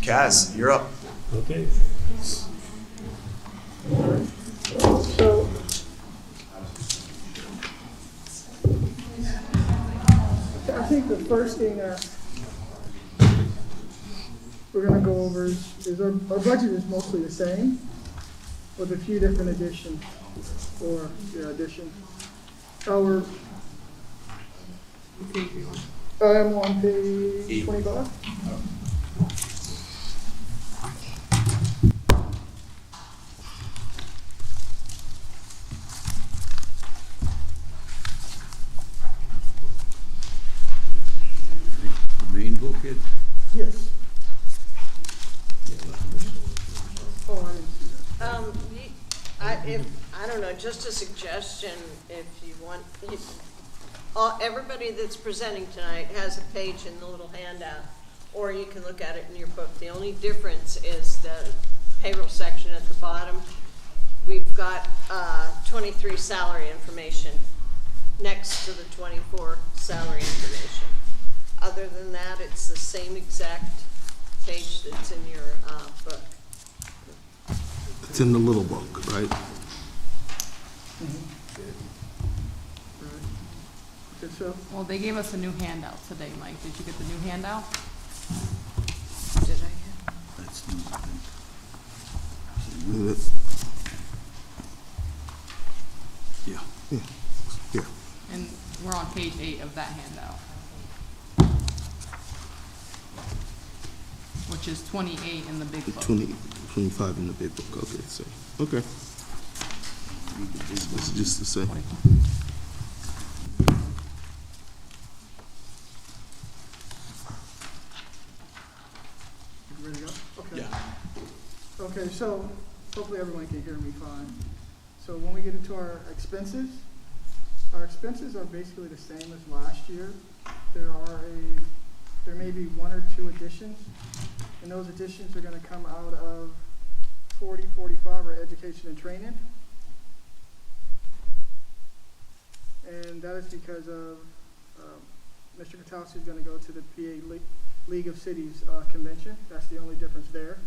Kaz, you're up. Okay. So, I think the first thing we're going to go over is our budget is mostly the same, with a few different additions, additions. I'm on page 25. The main book is? Yes. Oh, I didn't see that. I don't know, just a suggestion, if you want, everybody that's presenting tonight has a page in the little handout, or you can look at it in your book. The only difference is the payroll section at the bottom. We've got 23 salary information next to the 24 salary information. Other than that, it's the same exact page that's in your book. It's in the little book, right? Good, so, Well, they gave us a new handout today, Mike. Did you get the new handout? Did I? That's new, I think. Is it? Yeah. Yeah. Yeah. And we're on page 8 of that handout. Which is 28 in the big book. 25 in the big book. Okay, so okay. It's just the same. 25. you ready to go? Okay. Yeah. Okay, so hopefully everyone can hear me fine. So when we get into our expenses are basically the same as last year. There may be one or two additions, and those additions are gonna come out of 4045 or education and training. And that is because of, Mr. Katowski is gonna go to the PA League of Cities convention. That's the only difference there.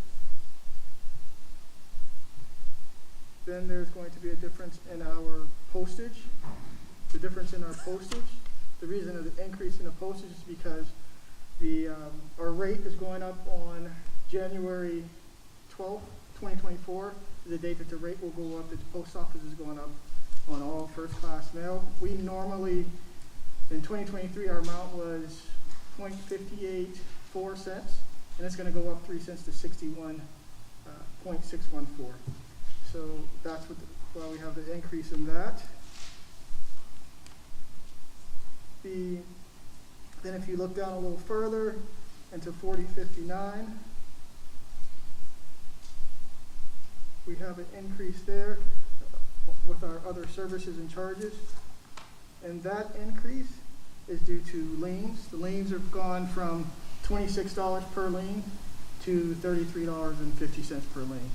Then there's going to be a difference in our postage. The difference in our postage, the reason of the increase in the postage is because our rate is going up on January 12th, 2024, is the date that the rate will go up. The post office is going up on all first-class mail. We normally, in 2023, our amount was .584 cents, and it's going to go up 3 cents to 61.614. So that's why we have the increase in that. Then if you look down a little further into 4059, we have an increase there with our other services and charges. And that increase is due to liens. The liens have gone from $26 per lien to $33.50 per lien.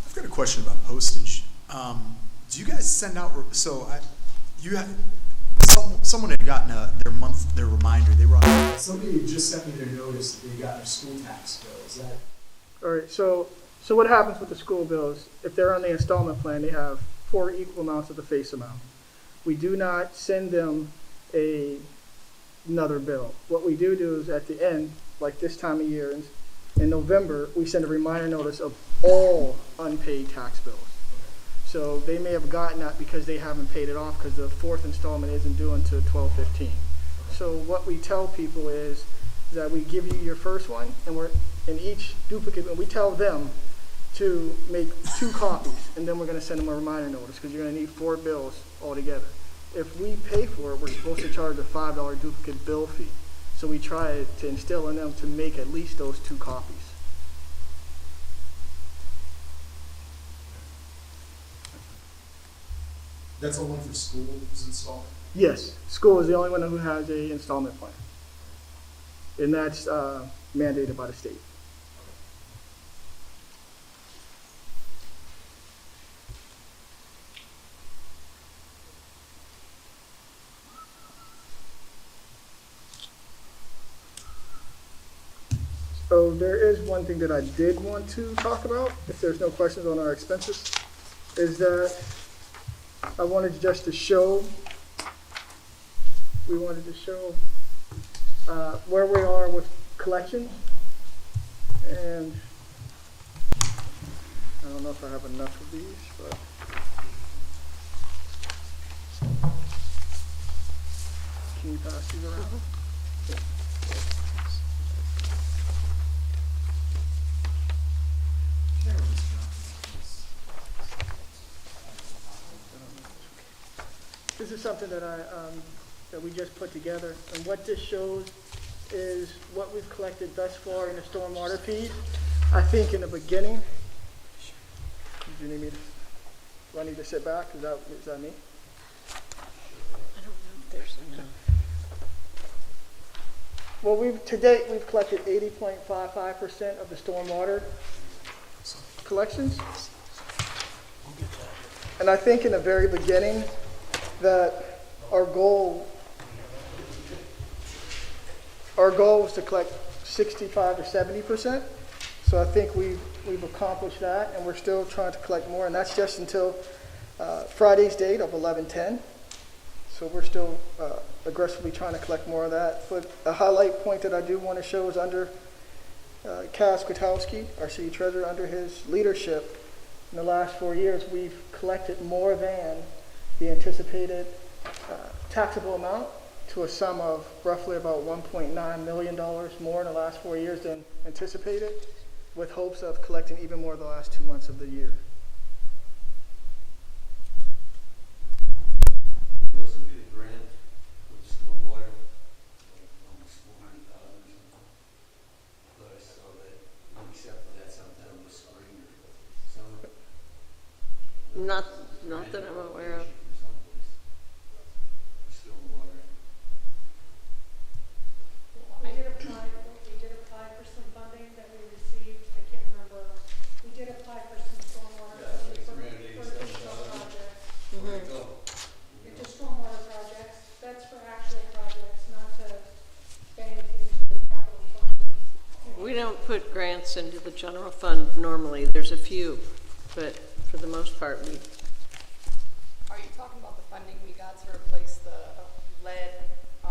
I've got a question about postage. Do you guys send out? Someone had gotten their reminder. They were on. Somebody just sent me their notice that they got their school tax bill. Is that? All right. So what happens with the school bills? If they're on the installment plan, they have 4 equal amounts of the face amount. We do not send them another bill. What we do is at the end, like this time of year in November, we send a reminder notice of all unpaid tax bills. So they may have gotten that because they haven't paid it off because the 4th installment isn't due until 12/15. So what we tell people is that we give you your first one, and we're in each duplicate, and we tell them to make 2 copies, and then we're going to send them a reminder notice because you're going to need 4 bills altogether. If we pay for it, we're supposed to charge a $5 duplicate bill fee. So we try to instill in them to make at least those 2 copies. That's only for school's installment? Yes, school is the only one who has a installment plan. And that's mandated by the state. Oh, there is one thing that I did want to talk about, if there's no questions on our expenses, is that I wanted just to show, where we are with collections. And I don't know if I have enough of these, but. Can you pass these around? This is something that that we just put together, and what this shows is what we've collected thus far in the stormwater fees. I think in the beginning, do you need me to, do I need to sit back? Is that me? I don't know if there's enough. Well, to date, we've collected 80.55% of the stormwater collections. And I think in the very beginning that our goal was to collect 65 to 70%. So I think we've accomplished that, and we're still trying to collect more, and that's just until Friday's date of 11/10. So we're still aggressively trying to collect more of that. But a highlight point that I do want to show is under Kaz Kwiatkowski, our city treasurer. Under his leadership in the last 4 years, we've collected more than the anticipated taxable amount, to a sum of roughly about $1.9 million more in the last 4 years than anticipated, with hopes of collecting even more the last 2 months of the year. We also get a grant with stormwater, like almost 400,000 or something. But I saw that we accepted that sometime in the spring or summer. Not that I'm aware of. Stormwater. We did apply for some funding that we received, I can't remember. We did apply for some stormwater funding for additional projects. Where'd it go? Into stormwater projects, that's for actual projects, not to bank into the capital fund. We don't put grants into the general fund normally. There's a few, but for the most part, we. Are you talking about the funding we got to replace the lead, the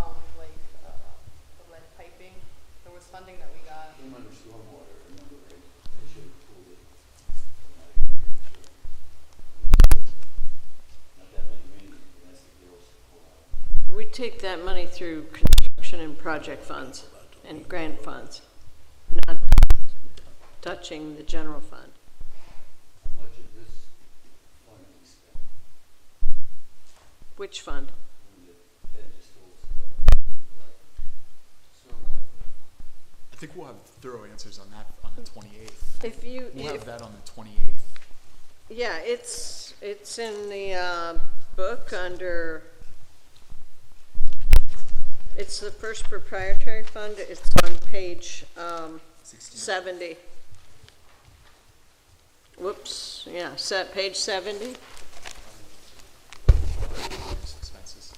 lead piping? There was funding that we got. Came under stormwater, remember, right? They should have pulled it. Not that many, that's the deal to pull out. We take that money through construction and project funds and grant funds, not touching the general fund. How much of this fund we spent? Which fund? When the Ted just told us about stormwater. I think we'll have thorough answers on that on the 28th. If you, We'll have that on the 28th. yeah, it's in the book under. It's the first proprietary fund. It's on page 70. Whoops, yeah, page 70. Expenses.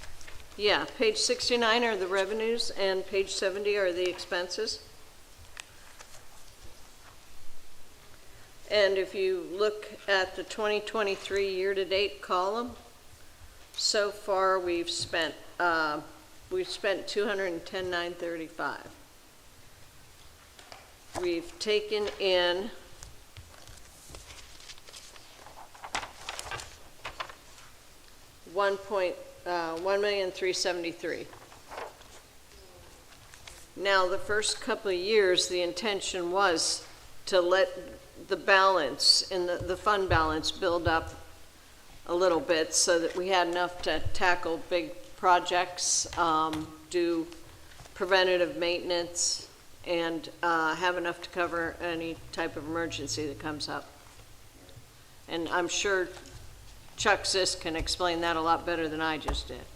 Yeah, page 69 are the revenues and page 70 are the expenses. And if you look at the 2023 year-to-date column, so far we've spent $210,935. We've taken in $1,373,000. Now, the first couple of years, the intention was to let the balance in the fund balance build up a little bit so that we had enough to tackle big projects, do preventative maintenance, and have enough to cover any type of emergency that comes up. And I'm sure Chuck Zisk can explain that a lot better than I just did.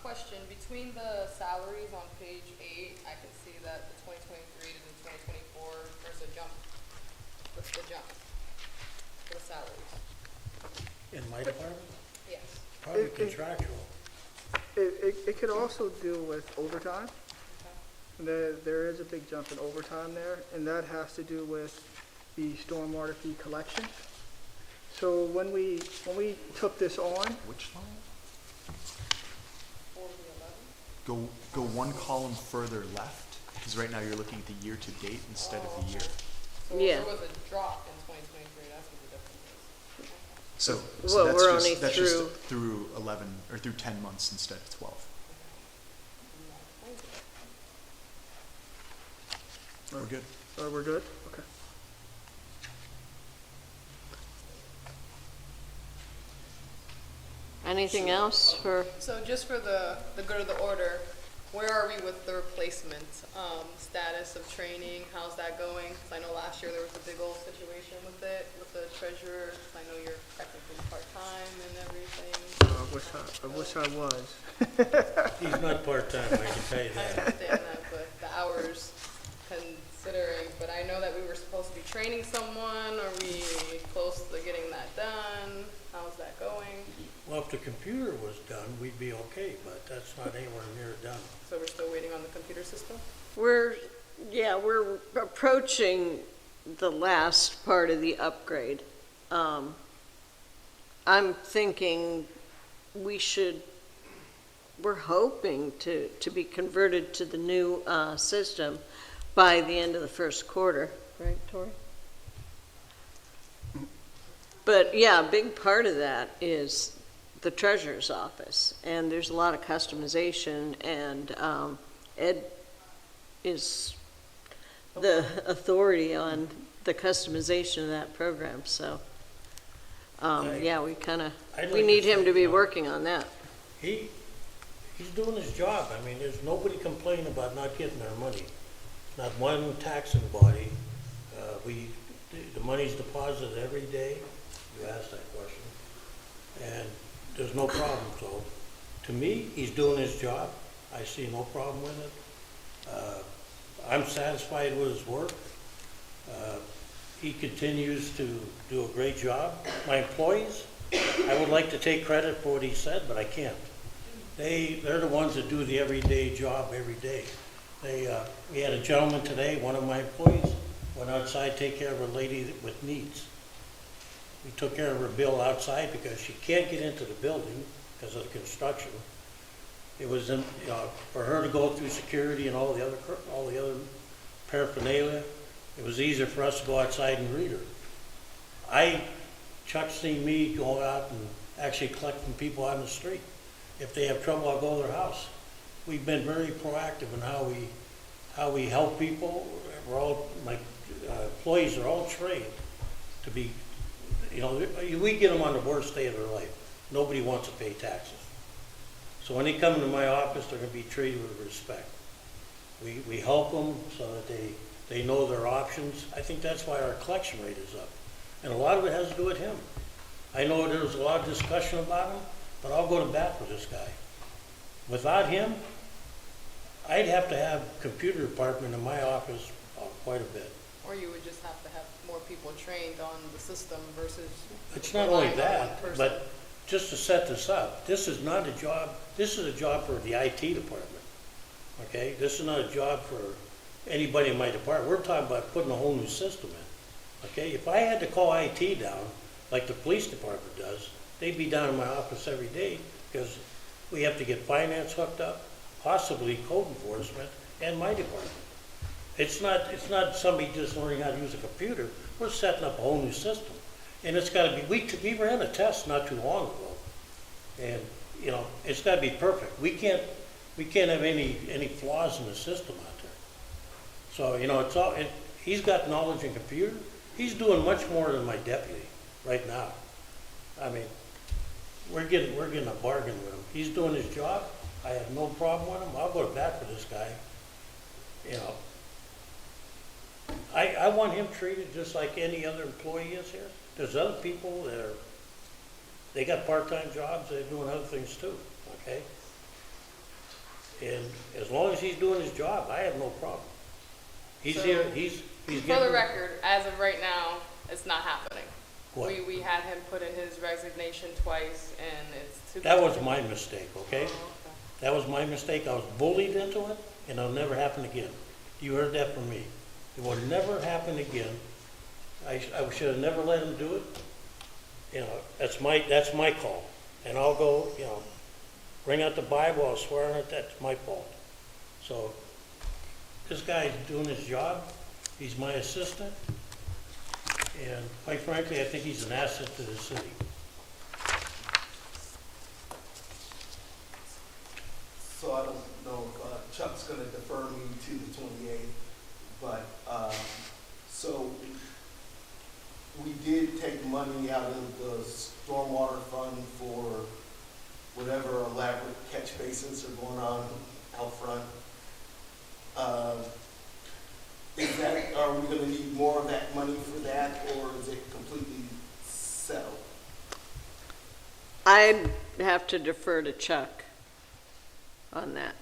Question, between the salaries on page 8, I can see that the 2023 to the 2024, there's a jump. What's the jump for the salaries? In my department? Yes. Probably contractual. It could also deal with overtime. There is a big jump in overtime there, and that has to do with the stormwater fee collection. So when we took this on, Which line? For the 11? Go one column further left, because right now you're looking at the year to date instead of the year. So Yeah. there was a drop in 2023, that's what the difference is. So Well, that's we're just, only that's through- just through 11, or through 10 months instead of 12. We're good. we're good? Okay. Anything else for, So just for the good of the order, where are we with the replacement, status of training, how's that going? 'Cause I know last year there was a big old situation with it, with the treasurer, 'cause I know you're technically part-time and everything. I wish I was. He's not part-time, I can tell you I that. understand that, but the hours considering, but I know that we were supposed to be training someone, are we close to getting that done? How's that going? Well, if the computer was done, we'd be okay, but that's not anywhere near done. So we're still waiting on the computer system? we're approaching the last part of the upgrade. I'm thinking we're hoping to be converted to the new system by the end of the first quarter, right, Tori? But yeah, a big part of that is the treasurer's office, and there's a lot of customization, and Ed is the authority on the customization of that program, so, yeah, we I'd we like need to him to be say, working on that. He's doing his job. I mean, there's nobody complaining about not getting their money. Not one taxing body. The money's deposited every day. You asked that question. And there's no problem. So, to me, he's doing his job. I see no problem with it. I'm satisfied with his work. He continues to do a great job. My employees, I would like to take credit for what he said, but I can't. They're the ones that do the everyday job every day. We had a gentleman today, one of my employees, went outside to take care of a lady with needs. We took care of her bill outside because she can't get into the building because of the construction. It was for her to go through security and all the other paraphernalia. It was easier for us to go outside and greet her. Chuck's seen me go out and actually collect from people on the street. If they have trouble, I'll go to their house. We've been very proactive in how we help people. My employees are all trained to be, we get them on the worst day of their life. Nobody wants to pay taxes. So when they come into my office, they're going to be treated with respect. We help them so that they know their options. I think that's why our collection rate is up. And a lot of it has to do with him. I know there was a lot of discussion about him, but I'll go to bat for this guy. Without him, I'd have to have a computer department in my office quite a bit. Or you would just have to have more people trained on the system versus. It's not only relying on one that, person. but just to set this up, this is not a job, this is a job for the IT department, okay? This is not a job for anybody in my department. We're talking about putting a whole new system in, okay? If I had to call IT down, like the police department does, they'd be down in my office every day because we have to get finance hooked up, possibly code enforcement, and my department. It's not somebody just learning how to use a computer. We're setting up a whole new system. And it's got to be, we ran a test not too long ago. And, it's got to be perfect. We can't have any flaws in the system out there. So, he's got knowledge in computer. He's doing much more than my deputy right now. I mean, we're getting a bargain with him. He's doing his job. I have no problem with him. I'll go to bat for this guy. I want him treated just like any other employee is here. There's other people they got part-time jobs, they're doing other things too, okay? And as long as he's doing his job, I have no problem. He's So, here, he's For getting. the record, as of right now, it's not happening. What? We had him put in his resignation twice and it's. That was my mistake, okay? Oh, okay. That was my mistake. I was bullied into it, and it'll never happen again. You heard that from me. It will never happen again. I should have never let him do it. You know, that's my call. And I'll go, you know, bring out the Bible, I'll swear on it, that's my fault. So, this guy's doing his job, he's my assistant, and quite frankly, I think he's an asset to the city. So I don't know if Chuck's gonna defer me to the 28th, but, so we did take money out of the stormwater fund for whatever elaborate catch basins are going on out front. Are we gonna need more of that money for that, or is it completely settled? I'd have to defer to Chuck on that.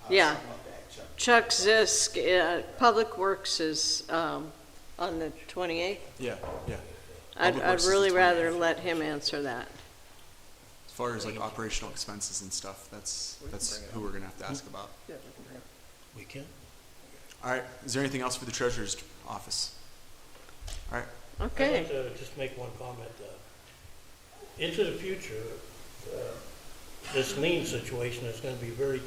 Yeah. Something like that, Chuck Chuck. Zisk, Public Works is on the 28th. Yeah, yeah. I'd Public Works is the really rather 28th. let him answer that. As far as like operational expenses and stuff, that's who we're gonna have to ask about. Yeah, we can bring it. We can? All right, is there anything else for the treasurer's office? All right, I'd Okay. like to just make one comment. Into the future, this lien situation is gonna be very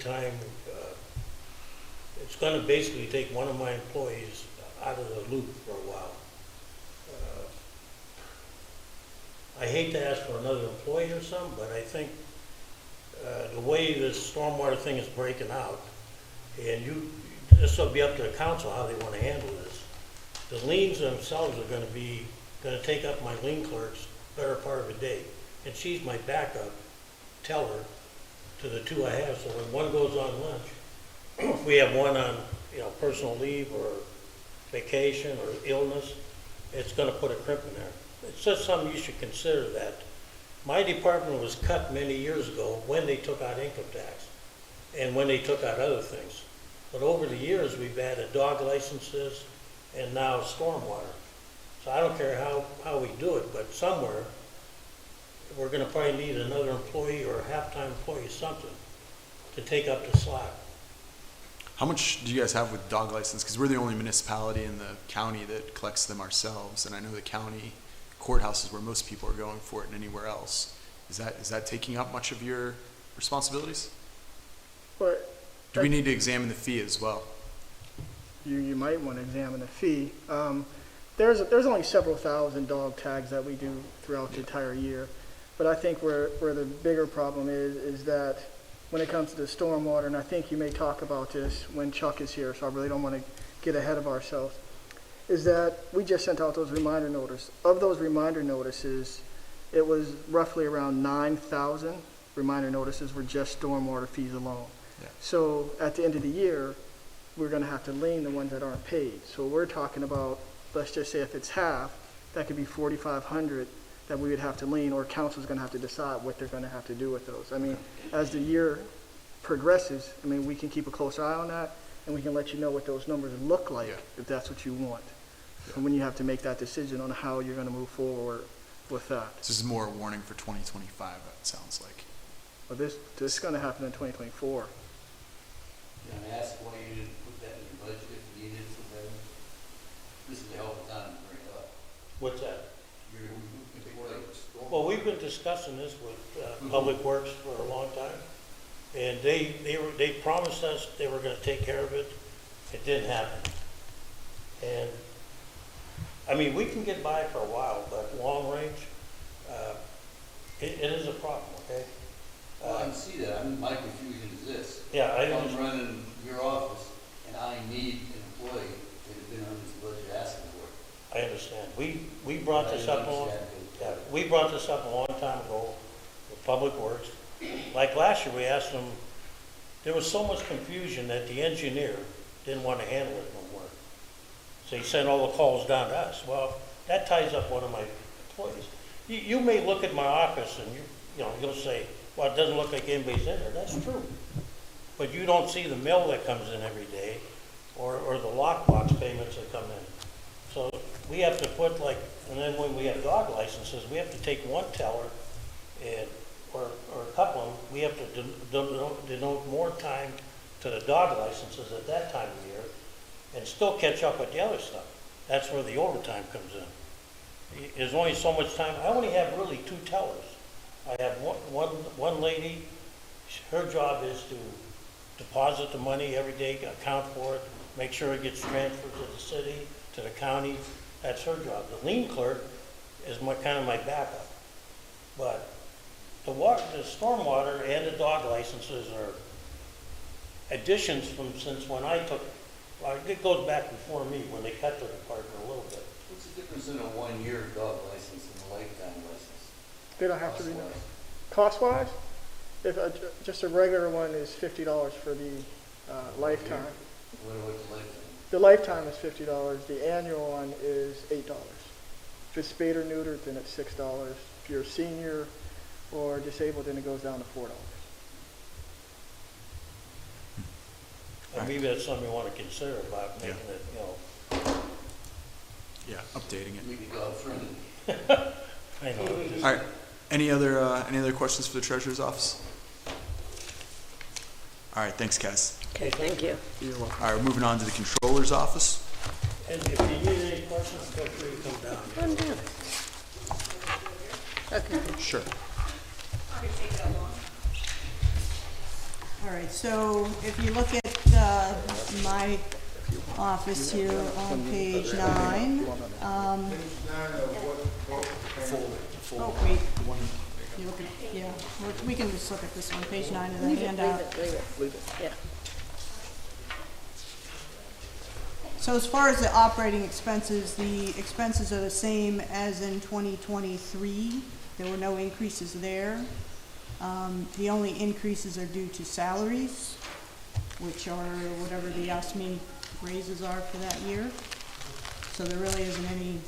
it's gonna basically take one of my employees out of the loop for a while. I hate to ask for another employee or something, but I think the way this stormwater thing is breaking out, and this will be up to the council how they want to handle this. The liens themselves are gonna take up my lien clerk's better part of a day, and she's my backup teller to the two I have. So when one goes on lunch, if we have one on, personal leave or vacation or illness, it's gonna put a crimp in there. It's just something you should consider, that my department was cut many years ago when they took out income tax and when they took out other things. But over the years, we've added dog licenses and now stormwater. So I don't care how we do it, but somewhere, we're gonna probably need another employee or a half-time employee, something, to take up the slack. how much do you guys have with dog license? Because we're the only municipality in the county that collects them ourselves, and I know the county courthouse is where most people are going for it and anywhere else. Is that taking up much of your responsibilities? But Do we need to examine the fee as well? you might want to examine the fee. There's only several thousand dog tags that we do throughout the entire year. But I think where the bigger problem is that when it comes to the stormwater, and I think you may talk about this when Chuck is here, so I really don't want to get ahead of ourselves, is that we just sent out those reminder notices. Of those reminder notices, it was roughly around 9,000 reminder notices were just stormwater fees alone. Yeah. So at the end of the year, we're going to have to lien the ones that aren't paid. So we're talking about, let's just say if it's half, that could be 4,500 that we would have to lien, or council's going to have to decide what they're going to have to do with those. I mean, as the year progresses, I mean, we can keep a close eye on that, and we can let you know what those numbers look like, Yeah. if that's what you want. Yeah. And when you have to make that decision on how you're going to move forward with that. This is more a warning for 2025, it sounds like. But this is going to happen in 2024. Can I ask why you didn't put that in your budget if you needed for them? This is the help time to bring it up. What's that? Your employees. Well, we've been discussing this with Public Works for a long time, and they promised us they were gonna take care of it. It didn't happen. And, I mean, we can get by for a while, but long range, it is a problem, okay? Well, I can see that. I mean, my confusion is this. Yeah, I I'm understand. running your office and I need an employee that has been on this budget asking for it. I understand. We brought this up Yeah. we brought this up a long time ago with Public Works. Like last year, we asked them, there was so much confusion that the engineer didn't want to handle it no more. So he sent all the calls down to us. Well, that ties up one of my employees. You may look at my office and you'll say, well, it doesn't look like anybody's in there. That's true. But you don't see the mail that comes in every day or the lockbox payments that come in. So we have to put and then when we have dog licenses, we have to take one teller or a couple of them, we have to denote more time to the dog licenses at that time of year and still catch up with the other stuff. That's where the overtime comes in. There's only so much time. I only have really 2 tellers. I have one lady, her job is to deposit the money every day, account for it, make sure it gets transferred to the city, to the county. That's her job. The lien clerk is kind of my backup. But the stormwater and the dog licenses are additions from since when I took, well, it goes back before me, when they cut the department a little bit. What's the difference in a 1-year dog license and a lifetime license? They don't have to renew. Cost-wise? Cost-wise, if just a regular one is $50 for the lifetime. What about the lifetime? The lifetime is $50. The annual one is $8. If it's spayed or neutered, then it's $6. If you're a senior or disabled, then it goes down to $4. And maybe that's something you want to consider about making it, Yeah, updating it. Make it dog friendly. I know. All right. Any other questions for the treasurer's office? All right. Thanks, Cass. Okay, thank you. All right. We're moving on to the controller's office. And if you need any questions, feel free to come down. Come down. Okay. Sure. All right, so if you look at my office here on page 9, oh, wait, you look at, yeah, we can just look at this one, page 9 of the handout. Leave it, yeah. So as far as the operating expenses, the expenses are the same as in 2023. There were no increases there. The only increases are due to salaries, which are whatever the ASME raises are for that year. So there really isn't any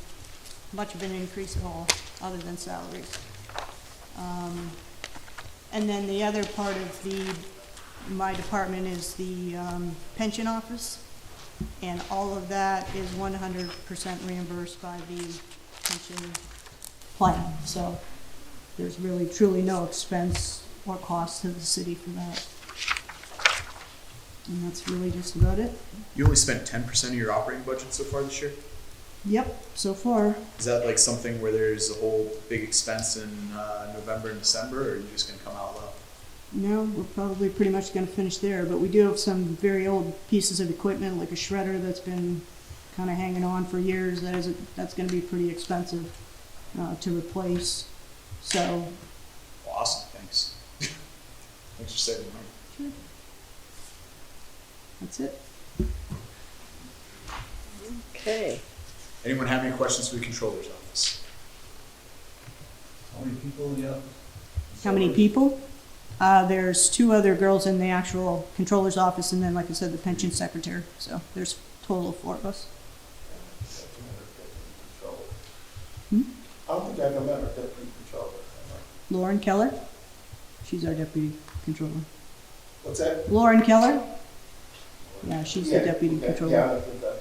much of an increase at all, other than salaries. And then the other part of my department is the pension office, and all of that is 100% reimbursed by the pension plan. So there's really truly no expense or cost to the city for that. And that's really just about it. You only spent 10% of your operating budget so far this year. Yep, so far. Is that like something where there's a whole big expense in November and December, or are you just gonna come out low? No, we're probably pretty much gonna finish there, but we do have some very old pieces of equipment, like a shredder that's been kinda hanging on for years. That's gonna be pretty expensive to replace. So, Awesome, thanks. Thanks for saving money. that's it. Okay. Anyone have any questions for the controller's office? How many people in the office? How many people? There's 2 other girls in the actual controller's office, and then, like I said, the pension secretary. So there's a total of 4 of us. I don't think I've ever met a deputy controller. Lauren Keller, she's our deputy controller. What's that? Lauren Keller? Yeah, she's the deputy controller. Yeah, I think that.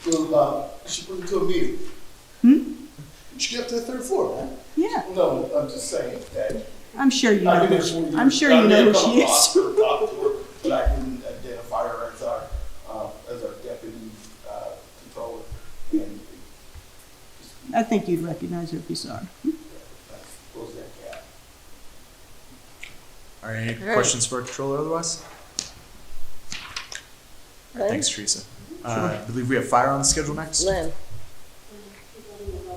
Well, she put it to a meeting. You should get up to the 3rd floor, man. Yeah, No, I'm just saying that. I'm sure you know I've been her. there I'm sure you know who she is. Talk to her, but I can identify her as our deputy controller. And I think you'd recognize her if you saw her. close that gap. All right, any All right. questions for our controller otherwise? Thanks, Teresa. I believe we have fire on the schedule next. Lynn.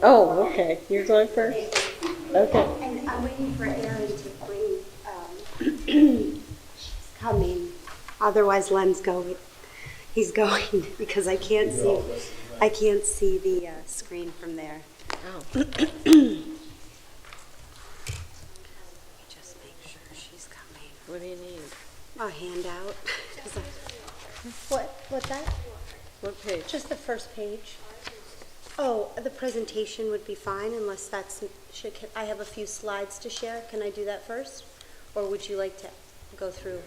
Oh, okay. You're going first? Okay. And I'm waiting for Erin to bring, she's coming, otherwise Len's going, he's going, because I can't see the screen from there. Oh. Just make sure she's coming. What do you need? A handout. What's that? What page? Just the first page. Oh, the presentation would be fine unless I have a few slides to share. Can I do that first? Or would you like to go through?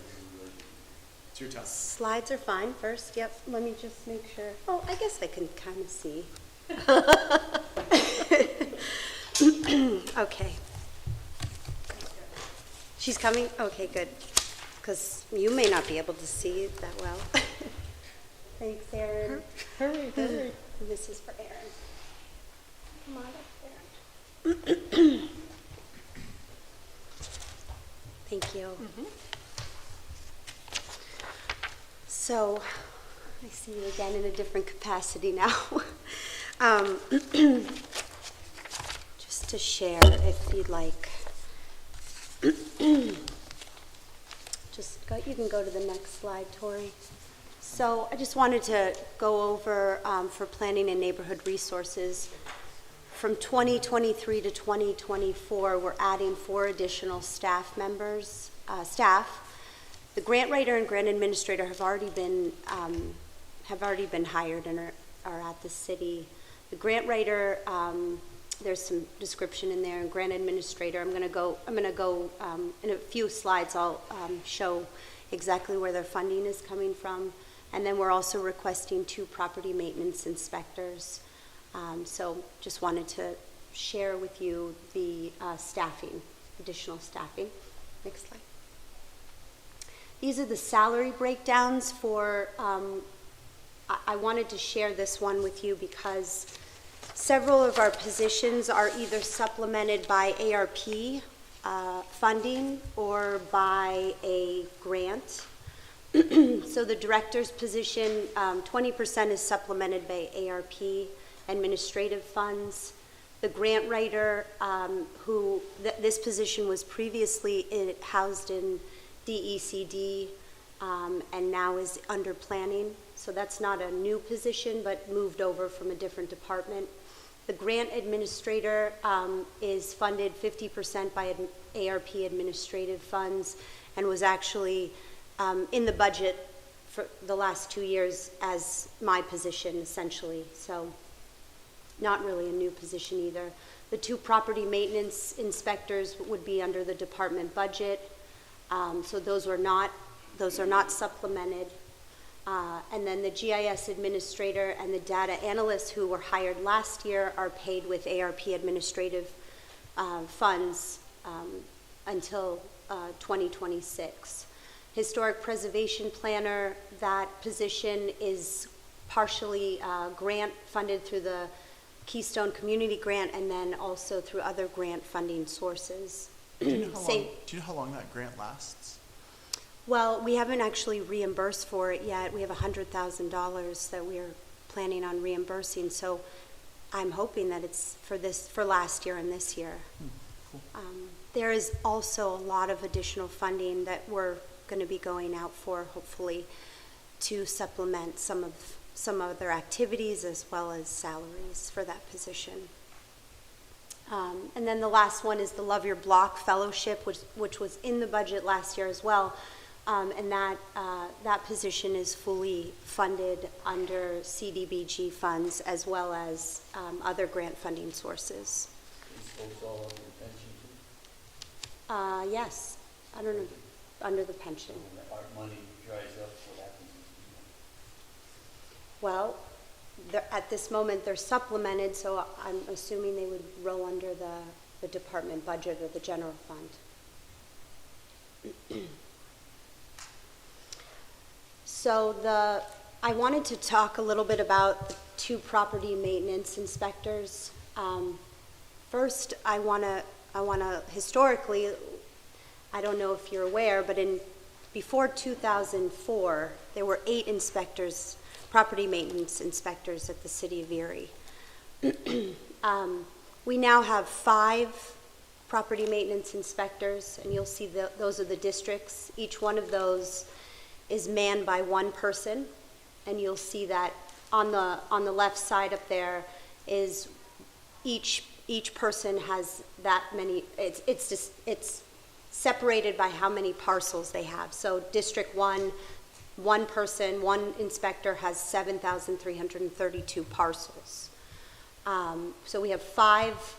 It's your time. Slides are fine first, yep. Let me just make sure. Oh, I guess I can kind of see. Okay. She's coming? Okay, good. because you may not be able to see it that well. Thanks, Erin. Hurry, hurry. And this is for Erin. Come on up, Erin. Thank you. So, I see you again in a different capacity now. Just to share, if you'd like. You can go to the next slide, Tori. So I just wanted to go over for planning and neighborhood resources. From 2023 to 2024, we're adding 4 additional staff members, The grant writer and grant administrator have already been hired and are at the city. The grant writer, there's some description in there, and grant administrator, I'm gonna go in a few slides, I'll show exactly where their funding is coming from. And then we're also requesting 2 property maintenance inspectors. So just wanted to share with you the additional staffing. Next slide. These are the salary breakdowns for, I wanted to share this one with you because several of our positions are either supplemented by ARP funding or by a grant. So the director's position, 20% is supplemented by ARP administrative funds. The grant writer, this position was previously housed in DECD and now is under planning. So that's not a new position, but moved over from a different department. The grant administrator is funded 50% by ARP administrative funds and was actually in the budget for the last 2 years as my position, essentially. So not really a new position either. The 2 property maintenance inspectors would be under the department budget. So those are not supplemented. And then the GIS administrator and the data analysts who were hired last year are paid with ARP administrative funds until 2026. Historic preservation planner, that position is partially grant funded through the Keystone Community Grant and then also through other grant funding sources. Do you know how long that grant lasts? Well, we haven't actually reimbursed for it yet. We have $100,000 that we're planning on reimbursing, so I'm hoping that it's for last year and this year. Cool. There is also a lot of additional funding that we're going to be going out for, hopefully, to supplement some of their activities as well as salaries for that position. And then the last one is the Love Your Block Fellowship, which was in the budget last year as well. And that position is fully funded under CDBG funds as well as other grant funding sources. Is those all under the pension too? Yes, I don't know, under the pension. When our money dries up, what happens? Well, at this moment, they're supplemented, so I'm assuming they would roll under the department budget or the general fund. So I wanted to talk a little bit about the 2 property maintenance inspectors. First, I want to historically, I don't know if you're aware, but before 2004, there were 8 inspectors, property maintenance inspectors at the city of Erie. We now have 5 property maintenance inspectors, and you'll see those are the districts. Each one of those is manned by 1 person, and you'll see that on the left side up there is each person has that many. It's separated by how many parcels they have. So District 1 person, 1 inspector has 7,332 parcels. So we have 5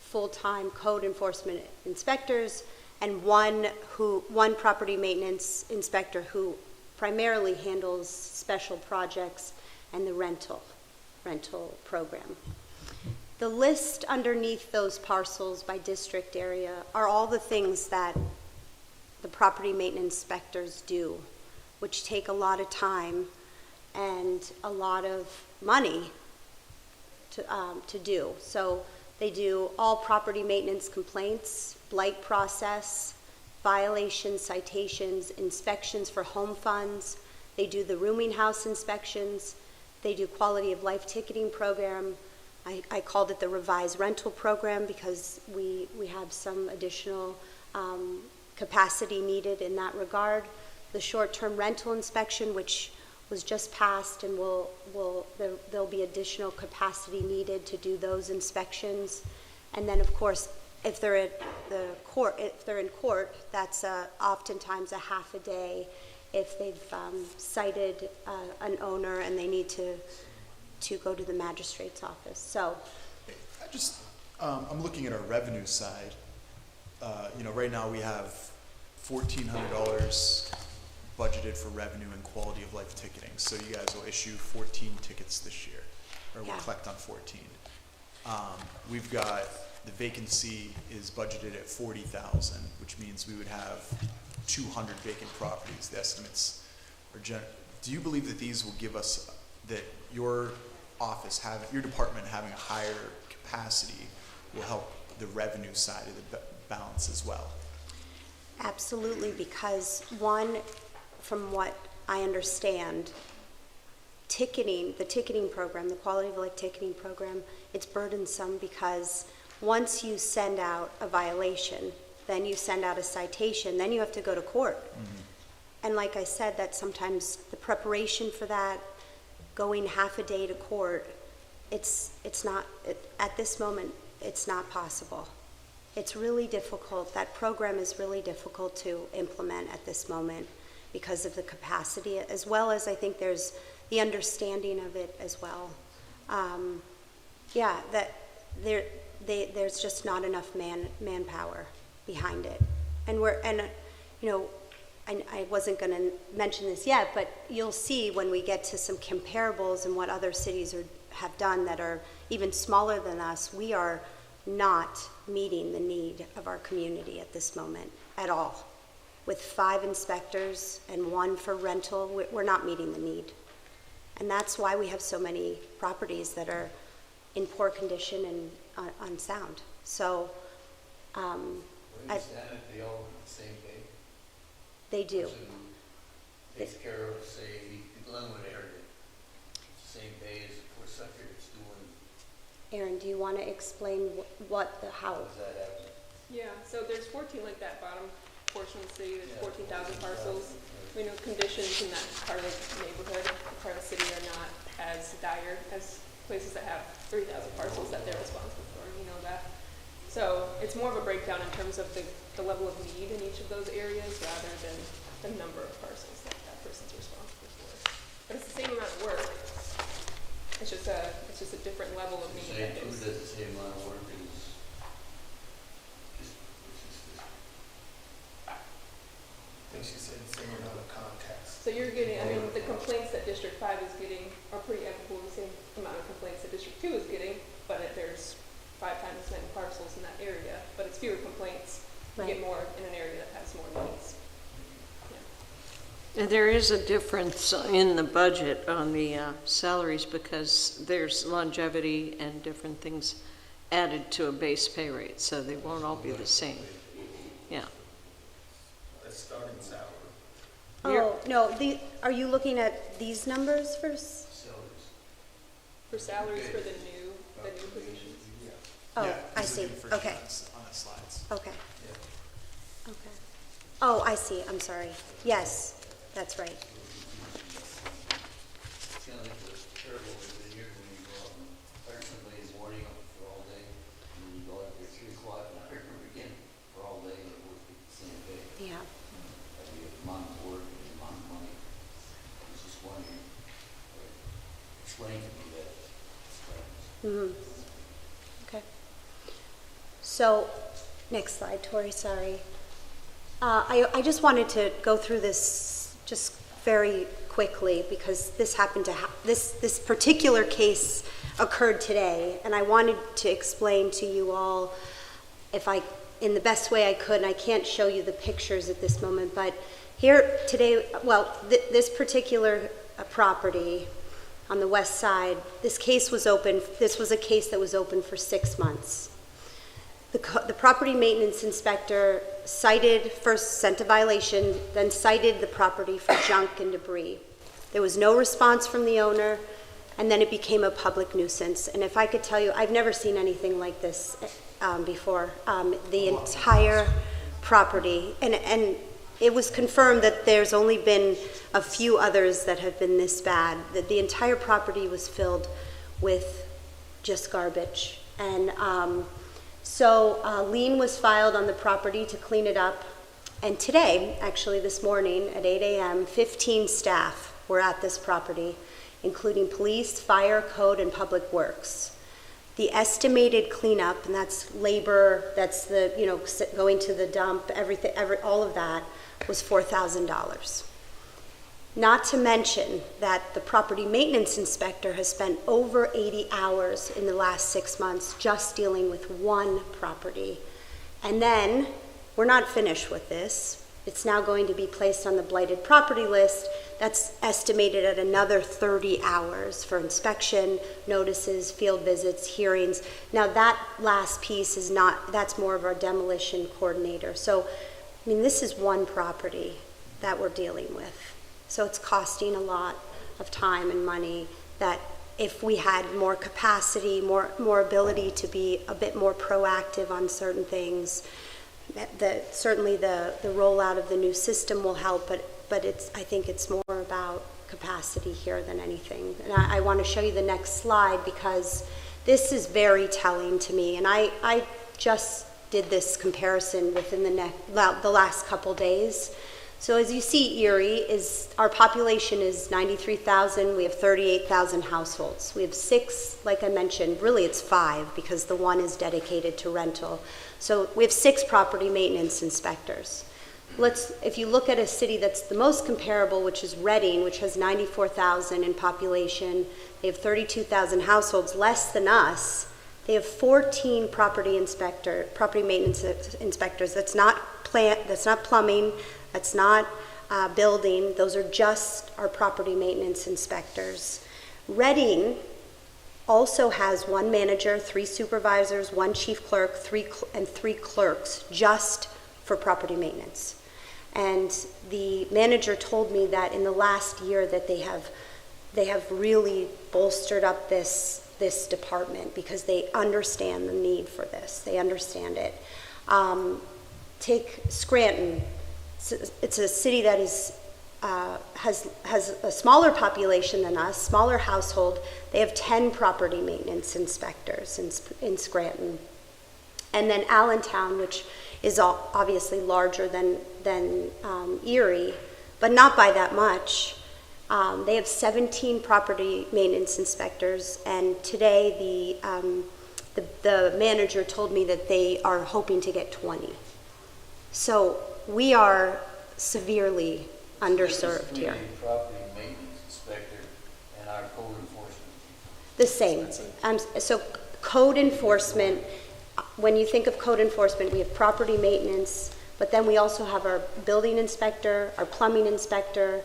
full-time code enforcement inspectors and one property maintenance inspector who primarily handles special projects and the rental program. The list underneath those parcels by district area are all the things that the property maintenance inspectors do, which take a lot of time and a lot of money to do. So they do all property maintenance complaints, blight process, violations, citations, inspections for home funds. They do the rooming house inspections. They do quality of life ticketing program. I called it the revised rental program because we have some additional capacity needed in that regard. The short-term rental inspection, which was just passed, and there'll be additional capacity needed to do those inspections. And then, of course, if they're at the court, if they're in court, that's oftentimes a half a day if they've cited an owner and they need to go to the magistrate's office. So, I'm looking at our revenue side. Right now we have $1,400 budgeted for revenue and quality of life ticketing. So you guys will issue 14 tickets this year, or we'll collect on 14. We've got the vacancy is budgeted at 40,000, which means we would have 200 vacant properties. The estimates are do you believe that these will give us, that your department having a higher capacity will help the revenue side of the balance as well? absolutely, because one, from what I understand, the ticketing program, the quality of life ticketing program, it's burdensome because once you send out a violation, then you send out a citation, then you have to go to court. Mm-hmm. And like I said, that sometimes the preparation for that, going half a day to court, it's not, at this moment, it's not possible. It's really difficult. That program is really difficult to implement at this moment because of the capacity, as well as I think there's the understanding of it as well. That there's just not enough manpower behind it. And I wasn't going to mention this yet, but you'll see when we get to some comparables and what other cities have done that are even smaller than us, we are not meeting the need of our community at this moment at all. With 5 inspectors and 1 for rental, we're not meeting the need. And that's why we have so many properties that are in poor condition and unsound. So, When you stand it, they all the same pay? they do. Person who takes care of, say, Glenwood area, it's the same pay as the poor sucker that's doing, Aaron, do you want to explain how? how does that happen? Yeah, so there's 14, like that bottom portion of the city, there's Yeah. 14,000 parcels. We know conditions in that part of the neighborhood, part of the city are not as dire as places that have 3,000 parcels that they're responsible for, you know that. So it's more of a breakdown in terms of the level of need in each of those areas rather than the number of parcels that that person's responsible for. But it's the same amount of work. It's just a different level of need. Saying that who is. does the same amount of work is just I think she said the same amount of context. So you're getting, the complaints that District 5 is getting are pretty equal, the same amount of complaints that District 2 is getting, but there's 5 times as many parcels in that area, but it's fewer complaints. You Right. get more in an area that has more needs. And there is a difference in the budget on the salaries because there's longevity and different things added to a base pay rate, so they won't all be the same. Yeah. That's starting salary. Oh, no, are you looking at these numbers first? salaries. For salaries for the new positions. Oh, Yeah, I these are see, the information okay, on the slides. okay. Okay. Oh, I see, I'm sorry. Yes, that's right. It's kind of like the terrible over here when you go out and fire somebody in the morning for all day, and then you go out there 3 o'clock and hire them again for all day, and it works the same day. Yeah. You have the amount of work and the amount of money. I was just wondering, explain to me that. Okay. So, next slide, Tori, sorry. I just wanted to go through this just very quickly because this happened to this particular case occurred today, and I wanted to explain to you all, if I in the best way I could, and I can't show you the pictures at this moment, but here today, well, this particular property on the west side, this was a case that was open for 6 months. The property maintenance inspector first sent a violation, then cited the property for junk and debris. There was no response from the owner, and then it became a public nuisance. And if I could tell you, I've never seen anything like this before. The entire property, and it was confirmed that there's only been a few others that have been this bad, that the entire property was filled with just garbage. And so a lien was filed on the property to clean it up. And today, actually this morning at 8 a.m., 15 staff were at this property, including police, fire, code, and public works. The estimated cleanup, and that's labor, that's the, going to the dump, everything, all of that, was $4,000. Not to mention that the property maintenance inspector has spent over 80 hours in the last 6 months just dealing with one property. And then, we're not finished with this. It's now going to be placed on the blighted property list. That's estimated at another 30 hours for inspection, notices, field visits, hearings. Now that last piece that's more of our demolition coordinator. So, this is one property that we're dealing with. So it's costing a lot of time and money that if we had more capacity, more ability to be a bit more proactive on certain things, certainly the rollout of the new system will help, but I think it's more about capacity here than anything. And I want to show you the next slide because this is very telling to me. And I just did this comparison within the last couple days. So as you see, Erie our population is 93,000. We have 38,000 households. We have 6, like I mentioned, really it's 5 because the one is dedicated to rental. So we have 6 property maintenance inspectors. If you look at a city that's the most comparable, which is Reading, which has 94,000 in population, they have 32,000 households, less than us. They have 14 property maintenance inspectors. That's not plumbing, that's not building. Those are just our property maintenance inspectors. Reading also has 1 manager, 3 supervisors, 1 chief clerk, 3 clerks just for property maintenance. And the manager told me that in the last year that they have really bolstered up this department because they understand the need for this. They understand it. Take Scranton. It's a city that has a smaller population than us, smaller household. They have 10 property maintenance inspectors in Scranton. And then Allentown, which is obviously larger than Erie, but not by that much. They have 17 property maintenance inspectors, and today the manager told me that they are hoping to get 20. So we are severely underserved here. Property maintenance inspector and our code enforcement. The same. So code enforcement, when you think of code enforcement, we have property maintenance, but then we also have our building inspector, our plumbing inspector.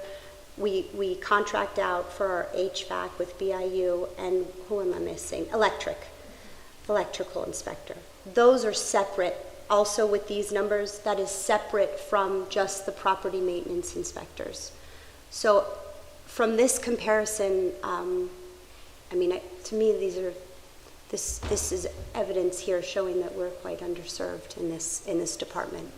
We contract out for our HVAC with BIU, and who am I missing? Electrical inspector. Those are separate. Also with these numbers, that is separate from just the property maintenance inspectors. So from this comparison, to me, this is evidence here showing that we're quite underserved in this department.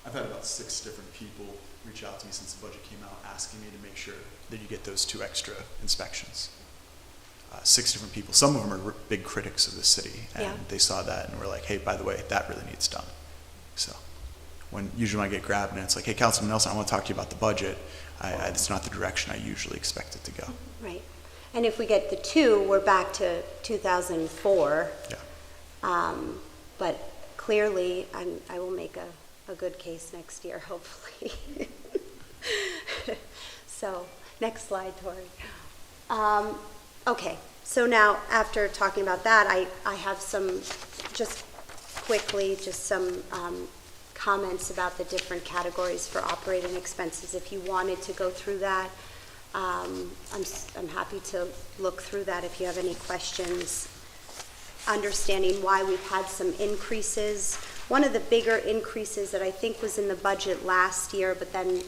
I've had about 6 different people reach out to me since the budget came out asking me to make sure that you get those 2 extra inspections. 6 different people. Some of them are big critics of the city, and they saw that and were like, hey, by the way, that really needs done. So usually when I get grabbed and it's like, hey, Councilman Nelson, I want to talk to you about the budget, it's not the direction I usually expect it to go. Right. And if we get the 2, we're back to 2004. Yeah. But clearly, I will make a good case next year, hopefully. So, next slide, Tori. Okay, So now, after talking about that, I have some, just quickly, just some comments about the different categories for operating expenses. If you wanted to go through that, I'm happy to look through that if you have any questions. Understanding why we've had some increases. One of the bigger increases that I think was in the budget last year, but then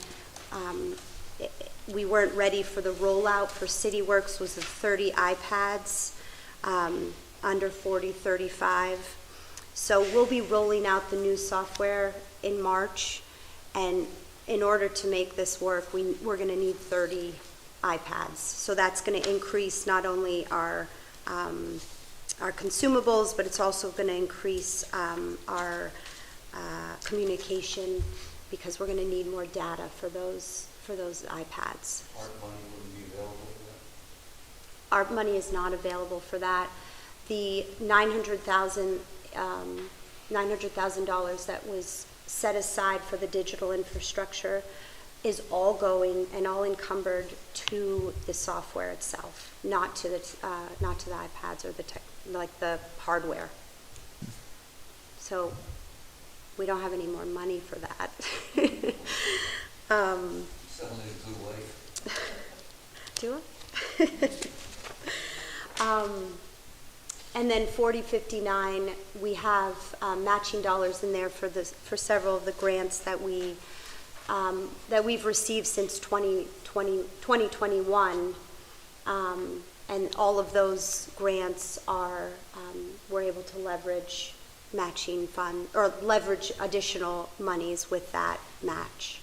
we weren't ready for the rollout for CityWorks, was the 30 iPads, under 40, 35. So we'll be rolling out the new software in March, and in order to make this work, we're going to need 30 iPads. So that's going to increase not only our consumables, but it's also going to increase our communication, because we're going to need more data for those iPads. Art money wouldn't be available for that? Art money is not available for that. The $900,000 that was set aside for the digital infrastructure is all going and all encumbered to the software itself, not to the iPads or the hardware. So we don't have any more money for that. Selling a good wife. Do it. And then 4059, we have matching dollars in there for several of the grants that we've received since 2021, and all of those grants we're able to leverage matching fund, or leverage additional monies with that match.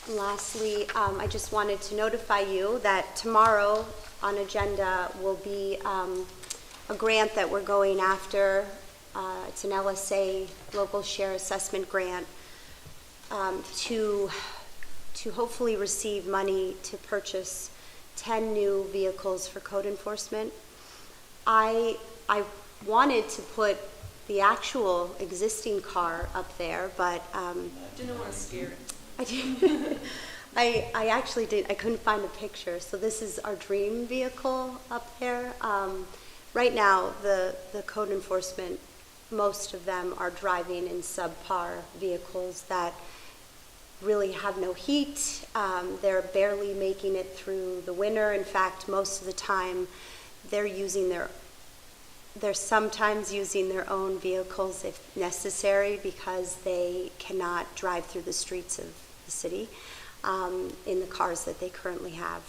Lastly, I just wanted to notify you that tomorrow on agenda will be a grant that we're going after. It's an LSA, Local Share Assessment Grant, to hopefully receive money to purchase 10 new vehicles for code enforcement. I wanted to put the actual existing car up there, but Didn't want to scare it. I did. I actually did. I couldn't find a picture. So this is our dream vehicle up there. Right now, the code enforcement, most of them are driving in subpar vehicles that really have no heat. They're barely making it through the winter. In fact, most of the time, they're sometimes using their own vehicles if necessary, because they cannot drive through the streets of the city in the cars that they currently have.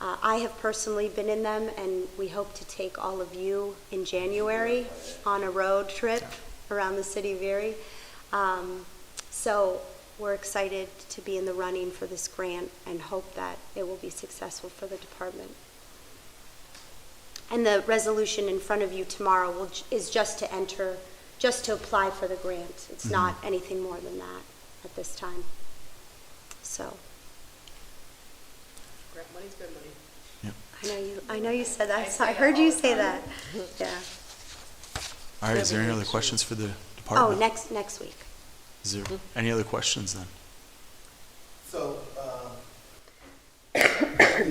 I have personally been in them, and we hope to take all of you in January on a road trip around the city of Erie. So we're excited to be in the running for this grant and hope that it will be successful for the department. And the resolution in front of you tomorrow is just to apply for the grant. It's not anything more than that at this time. So. Grant money's good money. I know you said that. I heard you say that. Yeah. All right, is there any other questions for the Oh, department? next week. Is there any other questions then? So, a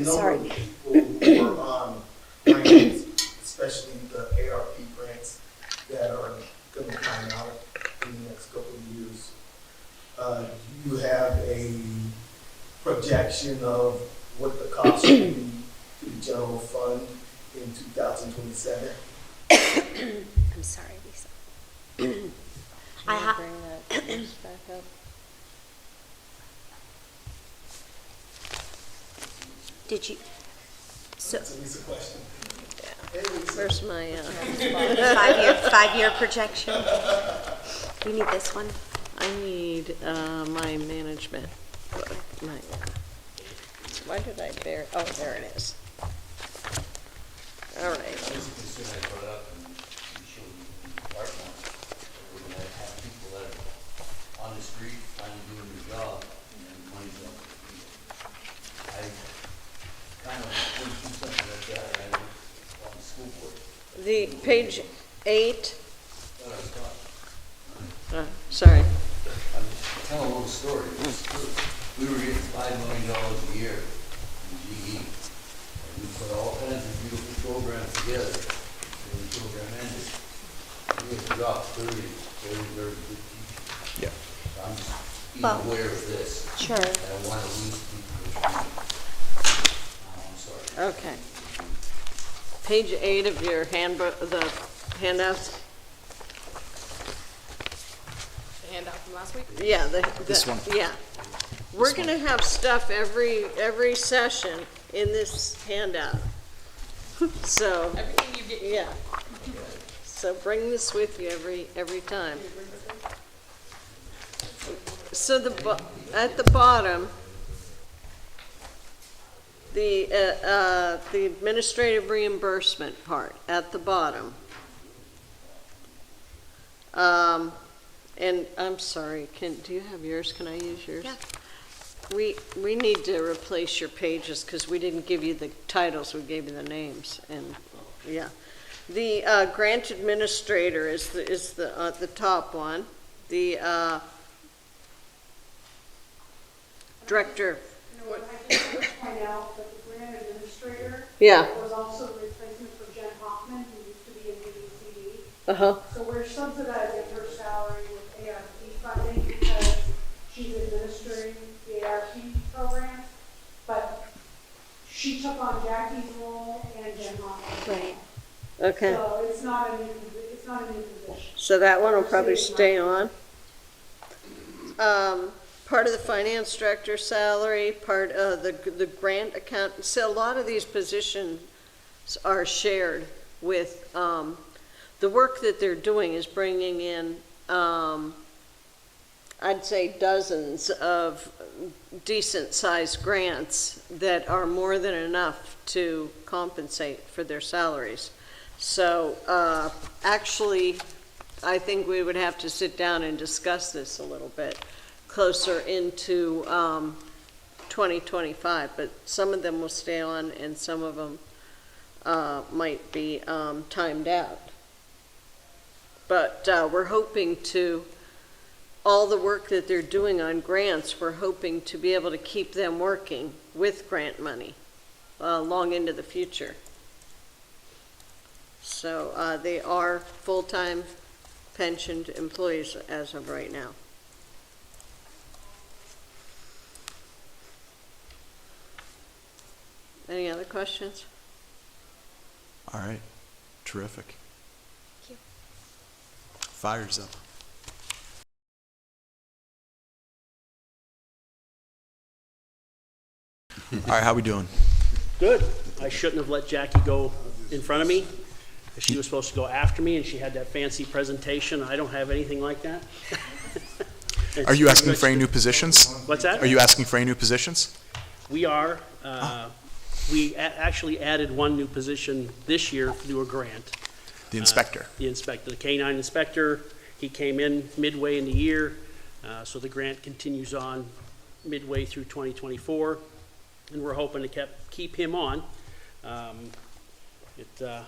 Sorry. number of people were on grants, especially the ARP grants that are going to come out in the next couple of years. Do you have a projection of what the cost should be to the general fund in 2027? I'm sorry, Lisa. I have. Bring that back up. Did you? So That's a Lisa question. Where's my, 5-year projection. You need this one. I need, my management book, why did I bear, oh, there it is. All right. That was a concern I brought up and showed you in art money. We're gonna have people that are on the street finally doing their job, and then money's up. I kind of want to do something like that, right, on the school board. The page 8, That's what I was taught. sorry. I'm telling a little story. It's true. We were getting $5 million a year from GE. And we put all kinds of beautiful programs together, and the program ended. We have dropped 30 very good teachers. Yeah. So I'm just being Well, aware of this. Sure. And I want to lose people who are I'm sorry. Okay. Page 8 of your handbook, the handouts? The handout from last week? Yeah, This one. Yeah. We're gonna have stuff every session in this handout. So, Everything you get. yeah. So bring this with you every time. So at the bottom, the administrative reimbursement part at the bottom. And I'm sorry, do you have yours? Can I use yours? Yeah. We need to replace your pages because we didn't give you the titles, we gave you the names, and, yeah. The grant administrator is the top one. The director, You know what, I just point out that the grant administrator yeah, was also a replacement for Jen Hoffman, who used to be in DDCD. uh-huh, So we're subsidizing her salary with ARP funding because she's administering the ARP program. But she took on Jackie's role and Jen Hoffman. Right. okay. So it's not a new position. So that one will probably stay on. Part of the finance director salary, part of the grant account, so a lot of these positions are shared with, the work that they're doing is bringing in, I'd say dozens of decent-sized grants that are more than enough to compensate for their salaries. So, actually, I think we would have to sit down and discuss this a little bit closer into 2025, but some of them will stay on and some of them might be timed out. But we're hoping to, all the work that they're doing on grants, we're hoping to be able to keep them working with grant money long into the future. So they are full-time pensioned employees as of right now. Any other questions? All right. Terrific. Thank you. Fire's up. All right, how we doing? Good. I shouldn't have let Jackie go in front of me. She was supposed to go after me, and she had that fancy presentation. I don't have anything like that. Are you asking for any new positions? What's that? Are you asking for any new positions? We are. We actually added one new position this year through a grant. The inspector. The inspector, the K-9 inspector. He came in midway in the year, so the grant continues on midway through 2024, and we're hoping to keep him on.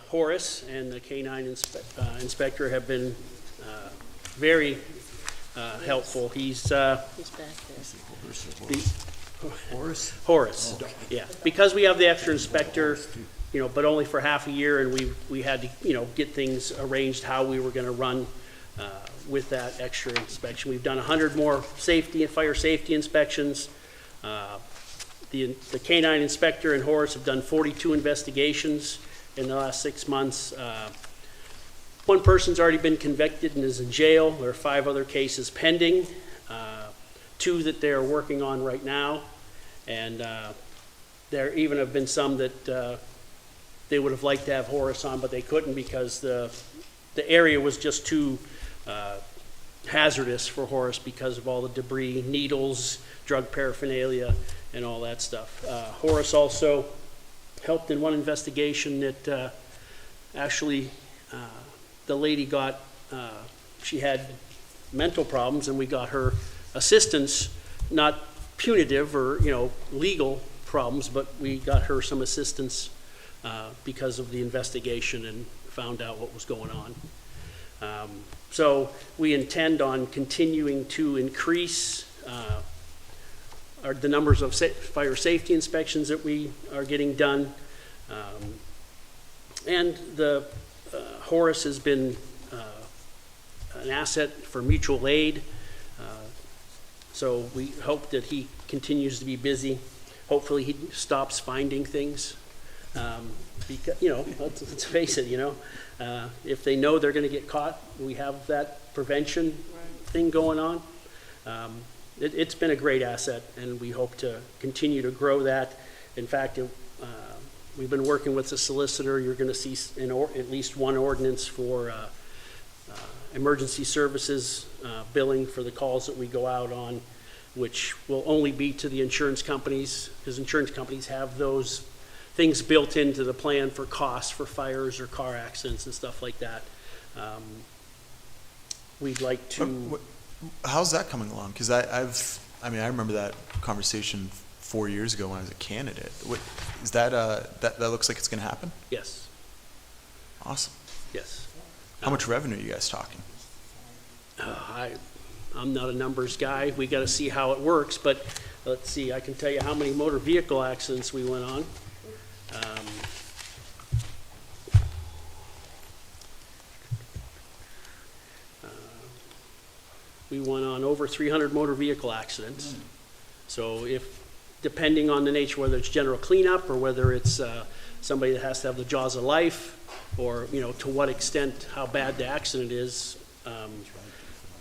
Horace and the K-9 inspector have been very helpful. He's He's back there. Horace, yeah. Because we have the extra inspector, but only for half a year, and we had to, get things arranged how we were gonna run with that extra inspection. We've done 100 more fire safety inspections. The K-9 inspector and Horace have done 42 investigations in the last 6 months. One person's already been convicted and is in jail. There are 5 other cases pending, 2 that they're working on right now. And there even have been some that they would have liked to have Horace on, but they couldn't because the area was just too hazardous for Horace because of all the debris, needles, drug paraphernalia, and all that stuff. Horace also helped in one investigation that actually the lady got, she had mental problems, and we got her assistance, not punitive or legal problems, but we got her some assistance because of the investigation and found out what was going on. So we intend on continuing to increase are the numbers of fire safety inspections that we are getting done. And the Horace has been an asset for mutual aid. So we hope that he continues to be busy. Hopefully he stops finding things. Because, let's face it, if they know they're going to get caught, we have that prevention thing going on. It's been a great asset, and we hope to continue to grow that. In fact, we've been working with the solicitor. You're going to see at least one ordinance for emergency services billing for the calls that we go out on, which will only be to the insurance companies, because insurance companies have those things built into the plan for costs for fires or car accidents and stuff like that. We'd like to. How's that coming along? Because I remember that conversation 4 years ago when I was a candidate. What is that? That looks like it's going to happen. Yes. Awesome. Yes. How much revenue are you guys talking? I'm not a numbers guy. We got to see how it works, but let's see. I can tell you how many motor vehicle accidents we went on. We went on over 300 motor vehicle accidents. So depending on the nature, whether it's general cleanup or whether it's somebody that has to have the jaws of life, or to what extent, how bad the accident is.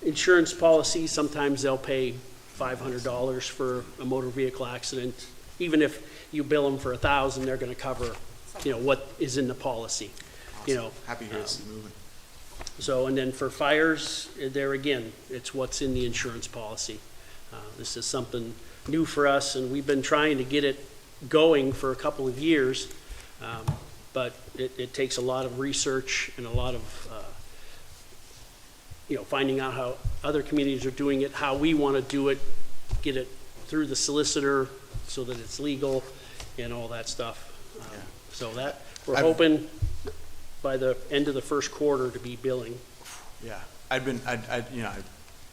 Insurance policies, sometimes they'll pay $500 for a motor vehicle accident. Even if you bill them for $1,000, they're going to cover, what is in the policy. Awesome. Happy to hear this is moving. So, and then for fires, there again, it's what's in the insurance policy. This is something new for us, and we've been trying to get it going for a couple of years, but it takes a lot of research and a lot of, finding out how other communities are doing it, how we want to do it, get it through the solicitor so that it's legal and all that stuff. So that, we're hoping by the end of the first quarter to be billing. Yeah, I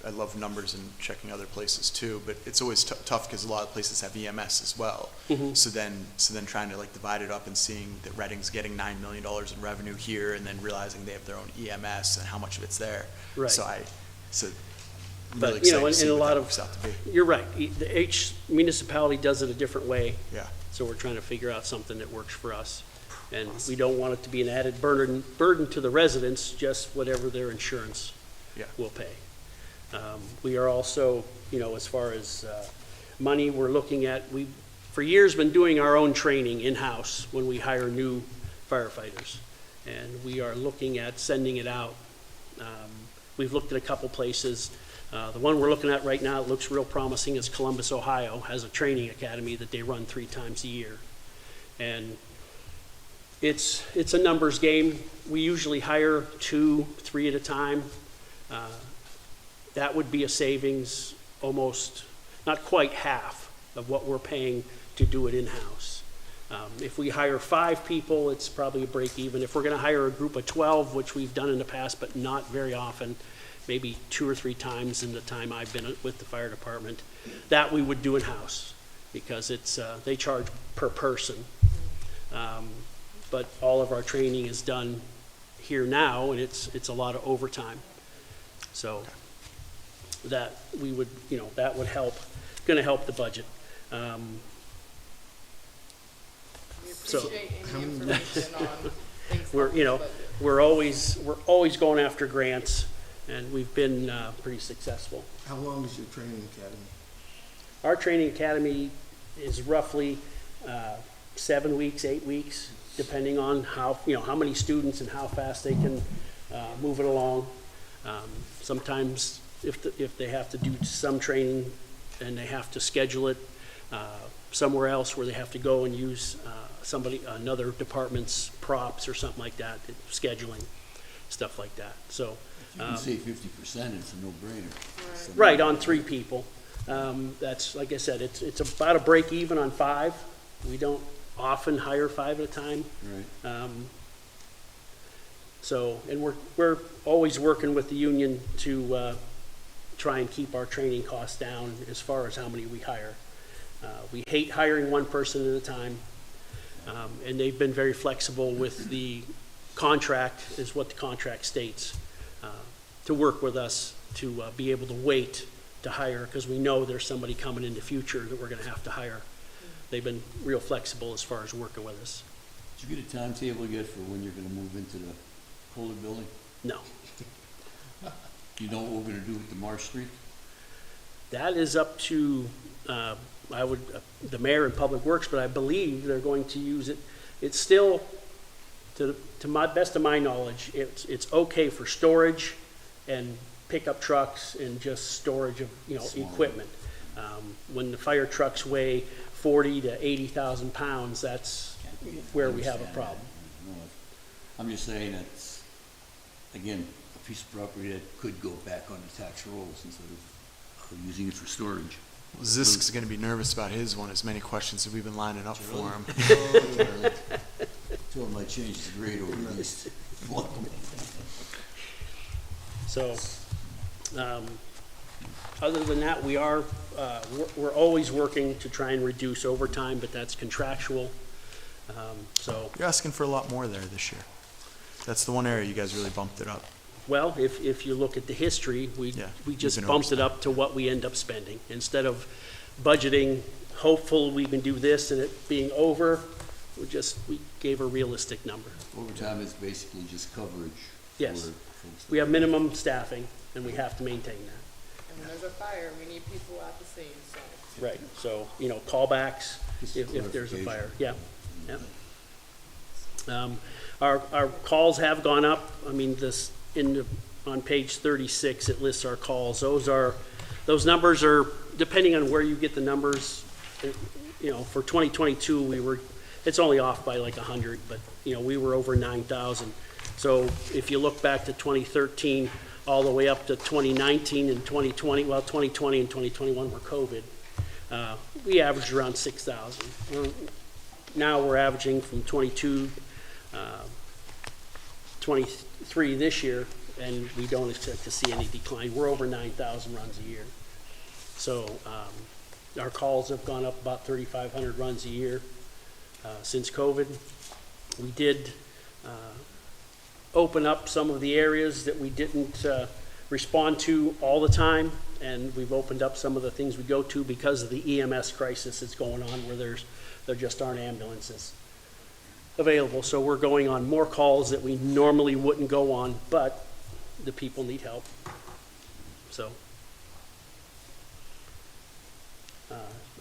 love numbers and checking other places too, but it's always tough because a lot of places have EMS as well. Mm-hmm. So then trying to divide it up and seeing that Reading's getting $9 million in revenue here, and then realizing they have their own EMS and how much of it's there. Right. So I'm But, really excited to see in a what lot that of, works out to be. you're right. Each municipality does it a different way. Yeah. So we're trying to figure out something that works for us. And we don't want it to be an added burden to the residents, just whatever their insurance will pay. We are also, as far as money, we're looking at, we've for years been doing our own training in-house when we hire new firefighters. And we are looking at sending it out. We've looked at a couple places. The one we're looking at right now, it looks real promising, is Columbus, Ohio, has a training academy that they run 3 times a year. And it's a numbers game. We usually hire 2, 3 at a time. That would be a savings, almost, not quite half of what we're paying to do it in-house. If we hire 5 people, it's probably a break even. If we're gonna hire a group of 12, which we've done in the past, but not very often, maybe 2 or 3 times in the time I've been with the fire department, that we would do in-house, because they charge per person. But all of our training is done here now, and it's a lot of overtime. So that we would, that would help, gonna help the budget. We So- appreciate any information on things. We're, like the budget. we're always going after grants, and we've been pretty successful. How long is your training academy? Our training academy is roughly 7 weeks, 8 weeks, depending on how many students and how fast they can move it along. Sometimes if they have to do some training and they have to schedule it somewhere else where they have to go and use another department's props or something like that, scheduling, stuff like that. So You can say 50%, it's a no-brainer. right, on 3 people. That's, like I said, it's about a break even on 5. We don't often hire 5 at a time. Right. So, and we're always working with the union to try and keep our training costs down as far as how many we hire. We hate hiring one person at a time, and they've been very flexible with the contract, is what the contract states, to work with us to be able to wait to hire, because we know there's somebody coming in the future that we're going to have to hire. They've been real flexible as far as working with us. Did you get a timetable yet for when you're gonna move into the Kohler building? No, You know what we're gonna do with the Marsh Street? that is up to, the mayor and Public Works, but I believe they're going to use it. It's still, to my best of my knowledge, it's okay for storage and pickup trucks and just storage of, Small. equipment. When the fire trucks weigh 40 to 80,000 pounds, that's where we have a Understand problem. that. No, I'm just saying that's, again, a piece of property that could go back on the tax rolls instead of using it for storage. Well, Zisk's going to be nervous about his one, as many questions that we've been lining up for him. Told him I changed the grade over at least. So, other than that, we're always working to try and reduce overtime, but that's contractual. So, You're asking for a lot more there this year. That's the one area you guys really bumped it up. well, if you look at the history, we Yeah, just you've been bumped it up to what we end up spending. Instead of budgeting, hopeful we can do this and it being over, we gave a realistic number. Overtime is basically just coverage. Yes. for folks that- We have minimum staffing, and we have to maintain that. And when there's a fire, we need people at the scene, so. Right, so, callbacks, Just if there's a clarification. fire, yeah, yeah. Our calls have gone up, on page 36, it lists our calls. Those numbers are, depending on where you get the numbers, for 2022, it's only off by like 100, but, we were over 9,000. So if you look back to 2013, all the way up to 2019 and 2020, 2020 and 2021 were COVID, we averaged around 6,000. Now we're averaging from 22, 23 this year, and we don't expect to see any decline. We're over 9,000 runs a year. So our calls have gone up about 3,500 runs a year since COVID. We did open up some of the areas that we didn't respond to all the time, and we've opened up some of the things we go to because of the EMS crisis that's going on, where there just aren't ambulances available. So we're going on more calls that we normally wouldn't go on, but the people need help. So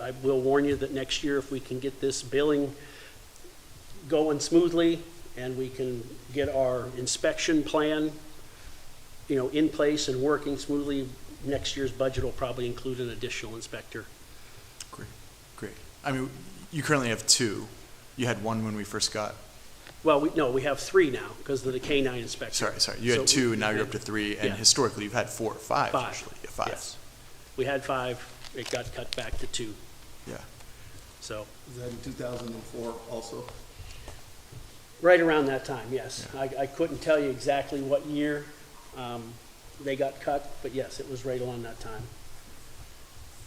I will warn you that next year, if we can get this billing going smoothly and we can get our inspection plan, in place and working smoothly, next year's budget will probably include an additional inspector. Great. You currently have two. You had one when we first got, Well, we have 3 now because of the K-9 inspector. sorry. You had So two, and now you're up to 3, and Yeah. historically, you've had 4 or 5, 5. usually. Yeah, 5. Yes. We had 5, it got cut back to 2, Yeah. so. Is that in 2004 also? Right around that time, yes. I couldn't tell you exactly what year they got cut, but yes, it was right along that time.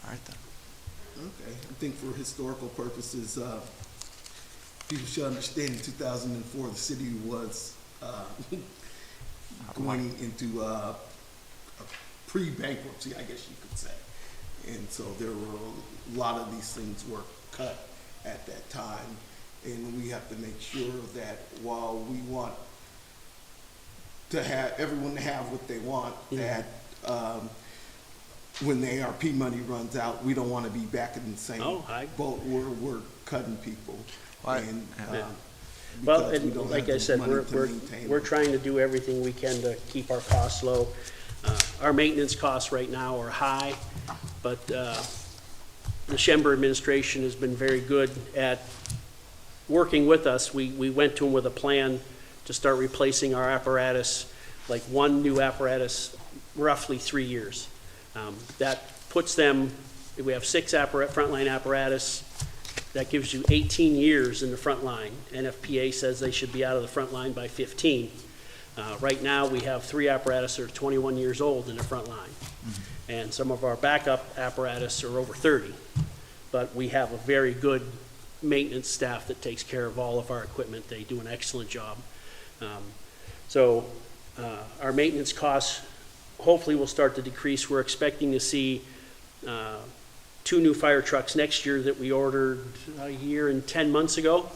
All right, then. Okay, I think for historical purposes, people should understand in 2004, the city was going into a pre-bankruptcy, I guess you could say. And so there were a lot of these things were cut at that time. And we have to make sure that while we want to have everyone to have what they want, that when the ARP money runs out, we don't want to be back in the same boat where we're cutting people. Well, And, Well, because we and don't like have I the said, money we're, to we're, maintain we're them. trying to do everything we can to keep our costs low. Our maintenance costs right now are high, but the Schember administration has been very good at working with us. We went to them with a plan to start replacing our apparatus, like one new apparatus, roughly 3 years. That puts them, if we have 6 frontline apparatus, that gives you 18 years in the front line. NFPA says they should be out of the front line by 15. Right now, we have 3 apparatus that are 21 years old in the front line. And some of our backup apparatus are over 30. but we have a very good maintenance staff that takes care of all of our equipment. They do an excellent job. So our maintenance costs hopefully will start to decrease. We're expecting to see 2 new fire trucks next year that we ordered a year and 10 months ago.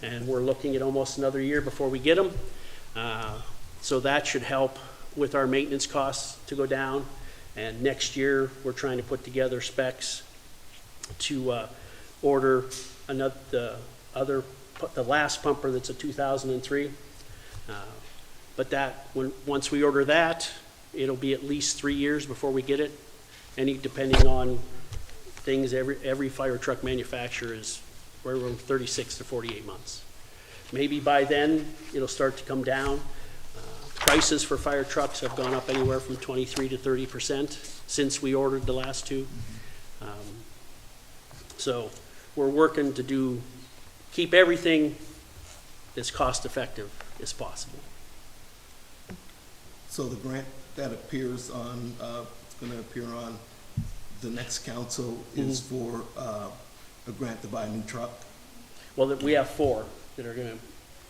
And we're looking at almost another year before we get them. So that should help with our maintenance costs to go down. And next year, we're trying to put together specs to order the last pumper that's a 2003. But once we order that, it'll be at least 3 years before we get it. Depending on things, every fire truck manufacturer is right around 36 to 48 months. Maybe by then, it'll start to come down. Prices for fire trucks have gone up anywhere from 23 to 30% since we ordered the last 2. So we're working to keep everything as cost-effective as possible. So the grant that appears on, it's gonna appear on the next council is for, a grant to buy a new truck? Well, we have 4 that are gonna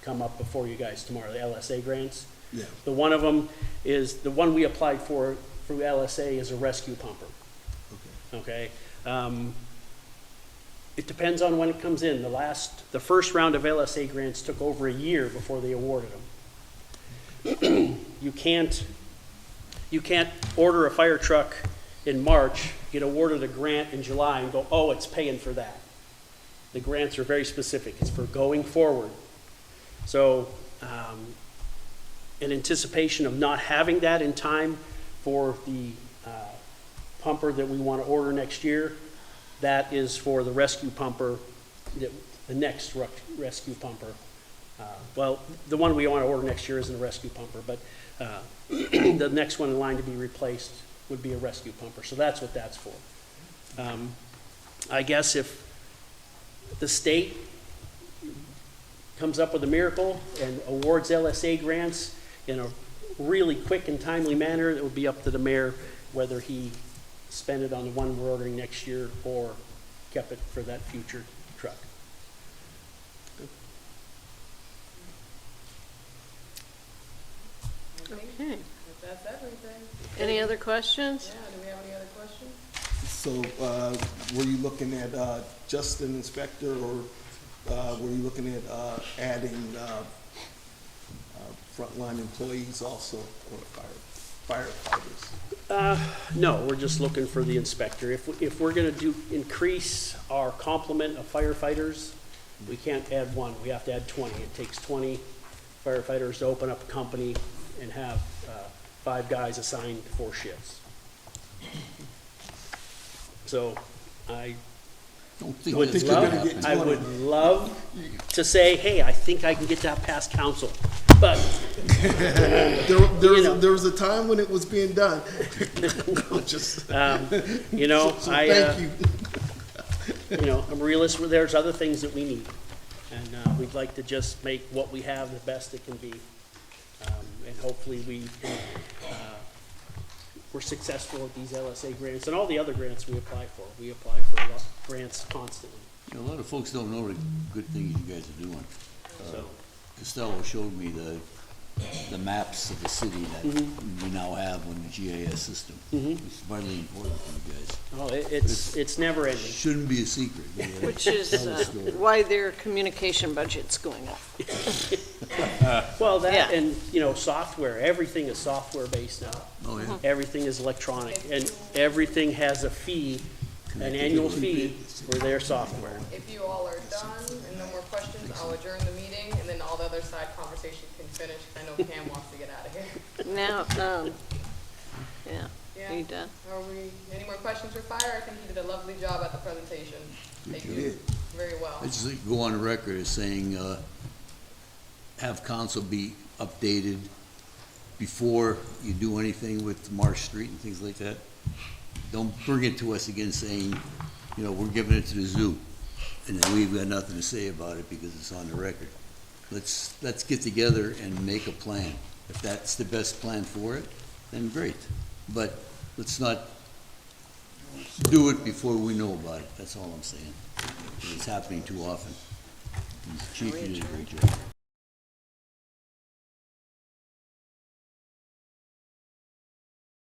come up before you guys tomorrow, the LSA grants. Yeah. The one of them is, the one we applied for through LSA is a rescue pumper, Okay. okay? It depends on when it comes in. The first round of LSA grants took over a year before they awarded them. You can't order a fire truck in March, get awarded a grant in July and go, oh, it's paying for that. The grants are very specific. It's for going forward. So, in anticipation of not having that in time for the pumper that we want to order next year, that is for the rescue pumper, the next rescue pumper. Well, the one we want to order next year isn't a rescue pumper, but the next one in line to be replaced would be a rescue pumper. So that's what that's for. I guess if the state comes up with a miracle and awards LSA grants in a really quick and timely manner, it would be up to the mayor whether he spend it on the one we're ordering next year or kept it for that future truck. Okay. If that's everything. Any other questions? Yeah, do we have any other questions? So, were you looking at, just an inspector, or, were you looking at, adding, frontline employees also, or firefighters? No, we're just looking for the inspector. If we're gonna increase our complement of firefighters, we can't add 1, we have to add 20. It takes 20 firefighters to open up a company and have 5 guys assigned 4 shifts. So I would love to say, hey, I think I can get that past council, but There was a time when it was being done. Just, you know, so thank you. You know, I'm a realist. There's other things that we need, and we'd like to just make what we have the best it can be, and hopefully we're successful with these LSA grants and all the other grants we apply for. We apply for grants constantly. You know, a lot of folks don't know the good things you guys are doing. So Costello showed me the maps of the city that we now have on the GIS system. It's vitally important for you guys. oh, it's never ending. Shouldn't be a secret. Which is why their communication budget's going up. Well, that Yeah. and you know, software. Everything is software based now. Oh, yeah. Everything is electronic, and everything has a fee, an annual fee for their software. If you all are done and no more questions, I'll adjourn the meeting and then all the other side conversation can finish. I know Pam wants to get out of here. Now, yeah, Yeah. you done? Are we, any more questions for Fire? I think you did a lovely job at the presentation. Thank you did. very well. I just go on the record as saying, have council be updated before you do anything with Marsh Street and things like that. Don't bring it to us again saying, you know, we're giving it to the zoo, and then we've got nothing to say about it because it's on the record. Let's get together and make a plan. If that's the best plan for it, then great. But let's not do it before we know about it, that's all I'm saying. It's happening too often. Chief, you did a great job.